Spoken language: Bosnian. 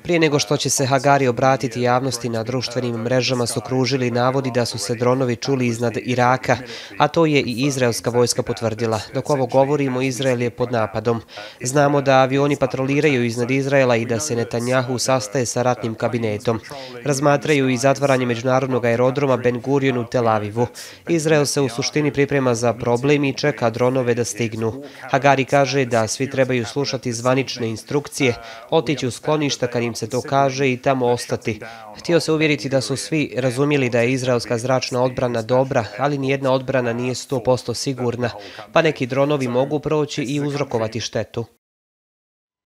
Prije nego što će se Hagari obratiti javnosti na društvenim mrežama su kružili navodi da su se dronovi čuli iznad Iraka, a to je i izraelska vojska potvrdila. Dok ovo govorimo, Izrael je pod napadom. Znamo da avioni patroliraju iznad Izraela i da se Netanjahu sastaje sa ratnim kabinetom. Razmatraju i zatvaranje međunarodnog aerodroma Ben Gurion u Tel Avivu. Izrael se u suštini priprema za problem i čeka dronove da stignu. Hagari kaže da svi trebaju slušati zvanične instrukcije, otići u skloništa kad im se to kaže i tamo ostati. Htio se uvjeriti da su svi razumjeli da je izraelska zračna odbrana dobra, ali nijedna odbrana nije 100% sigurna, pa neki dronovi mogu proći i uzrokovati štetu.